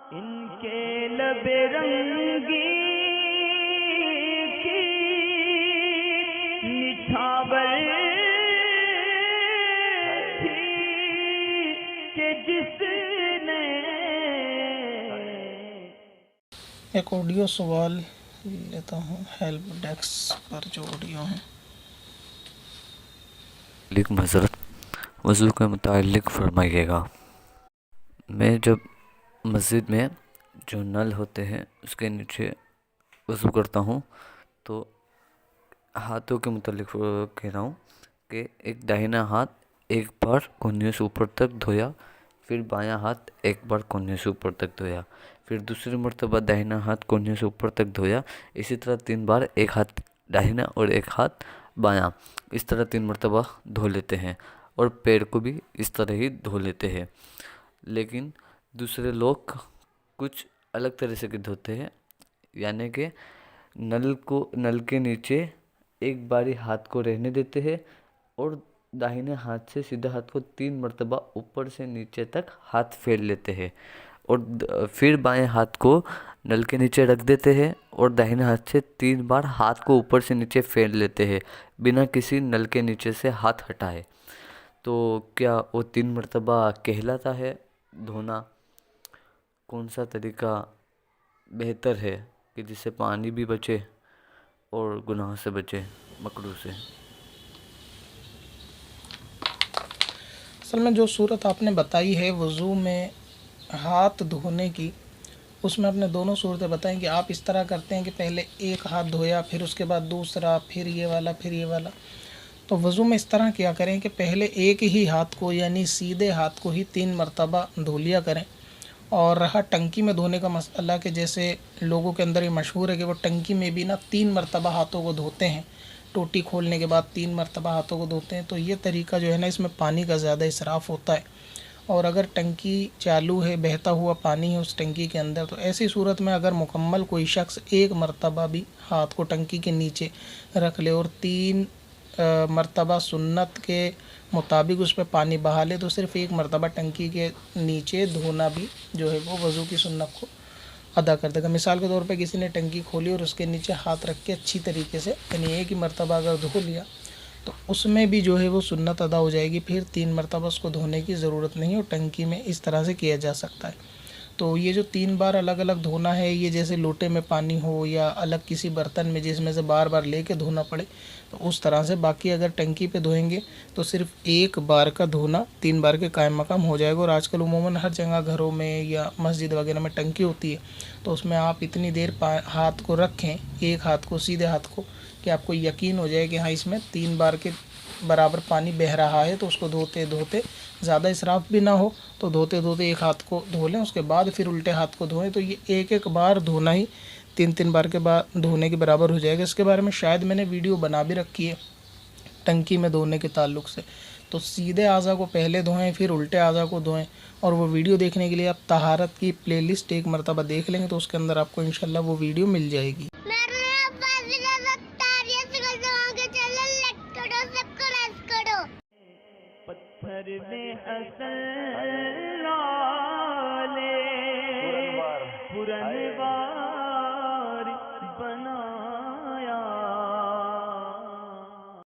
इनके लबे रंगी की निछावर थी कि जिसने। एक ऑडियो सवाल लेता हूँ हेल्प डेस्क पर जो ऑडियो है। लिक मसरत वज़ू के मुतालिक फरमाइएगा। मैं जब मस्जिद में जो नल होते हैं उसके नीचे वज़ू करता हूँ तो हाथों के मुतालिक कह रहा हूँ कि एक दाहिना हाथ एक बार कोहनी से ऊपर तक धोया, फिर बायां हाथ एक बार कोहनी से ऊपर तक धोया, फिर दूसरी मर्तबा दाहिना हाथ कोहनी से ऊपर तक धोया। इसी तरह 3 बार एक हाथ दाहिना और एक हाथ बायां, इस तरह 3 मर्तबा धो लेते हैं। और पैर को भी इस तरह ही धो लेते हैं। लेकिन दूसरे लोग कुछ अलग तरह से धोते हैं, यानी कि नल के नीचे एक बारी हाथ को रहने देते हैं और दाहिने हाथ से सीधे हाथ को 3 मर्तबा ऊपर से नीचे तक हाथ फेर लेते हैं और फिर बाएं हाथ को नल के नीचे रख देते हैं और दाहिने हाथ से 3 बार हाथ को ऊपर से नीचे फेर लेते हैं बिना किसी नल के नीचे से हाथ हटाए। तो क्या वो 3 मर्तबा कहलाता है धोना? कौन सा तरीका बेहतर है कि जिससे पानी भी बचे और गुनाह से बचे, मकरूह से? असल में जो सूरत आपने बताई है वज़ू में हाथ धोने की, उसमें आपने दोनों सूरतें बताई कि आप इस तरह करते हैं कि पहले एक हाथ धोया, फिर उसके बाद दूसरा, फिर ये वाला, फिर ये वाला। तो वज़ू में इस तरह किया करें कि पहले एक ही हाथ को यानी सीधे हाथ को ही 3 मरतबा धो लिया करें। और रहा टंकी में धोने का मसला कि जैसे लोगों के अंदर ये मशहूर है कि वो टंकी में भी ना 3 मरतबा हाथों को धोते हैं, टोटी खोलने के बाद 3 मरतबा हाथों को धोते हैं। तो ये तरीका जो है ना, इसमें पानी का ज़्यादा इसराफ़ होता है। और अगर टंकी चालू है, बहता हुआ पानी है उस टंकी के अंदर, तो ऐसी सूरत में अगर मुकम्मल कोई शख्स एक मरतबा भी हाथ को टंकी के नीचे रख ले और 3 मरतबा सुन्नत के मुताबिक उस पर पानी बहा ले, तो सिर्फ़ एक मरतबा टंकी के नीचे धोना भी जो है वो वज़ू की सुन्नत को अदा कर देगा। मिसाल के तौर पे किसी ने टंकी खोली और उसके नीचे हाथ रख के अच्छी तरीके से यानी एक ही मरतबा अगर धो लिया तो उसमें भी जो है वो सुन्नत अदा हो जाएगी। फिर 3 मरतबा उसको धोने की ज़रूरत नहीं और टंकी में इस तरह से किया जा सकता है। तो ये जो 3 बार अलग अलग धोना है, ये जैसे लोटे में पानी हो या अलग किसी बर्तन में जिसमें से बार बार लेके धोना पड़े, तो उस तरह से। बाकी अगर टंकी पे धोएंगे तो सिर्फ एक बार का धोना 3 बार के कायम मकाम हो जाएगा। और आजकल उमूमन हर जगह घरों में या मस्जिद वगैरह में टंकी होती है, तो उसमें आप इतनी देर हाथ को रखें, एक हाथ को सीधे हाथ को, कि आपको यकीन हो जाए कि हाँ इसमें 3 बार के बराबर पानी बह रहा है। तो उसको धोते धोते ज़्यादा इसराफ भी ना हो, तो धोते धोते एक हाथ को धो लें, उसके बाद फिर उल्टे हाथ को धोएं। तो ये एक एक बार धोना ही 3 बार के बाद धोने के बराबर हो जाएगा। इसके बारे में शायद मैंने वीडियो बना भी रखी है टंकी में धोने के ताल्लुक़ से। तो सीधे आज़ा को पहले धोएं, फिर उल्टे आज़ा को धोएं। और वो वीडियो देखने के लिए आप तहारत की प्लेलिस्ट एक मरतबा देख लेंगे तो उसके अंदर आपको इंशाल्लाह वो वीडियो मिल जाएगी। पत्थर में असल लाले पुरनवार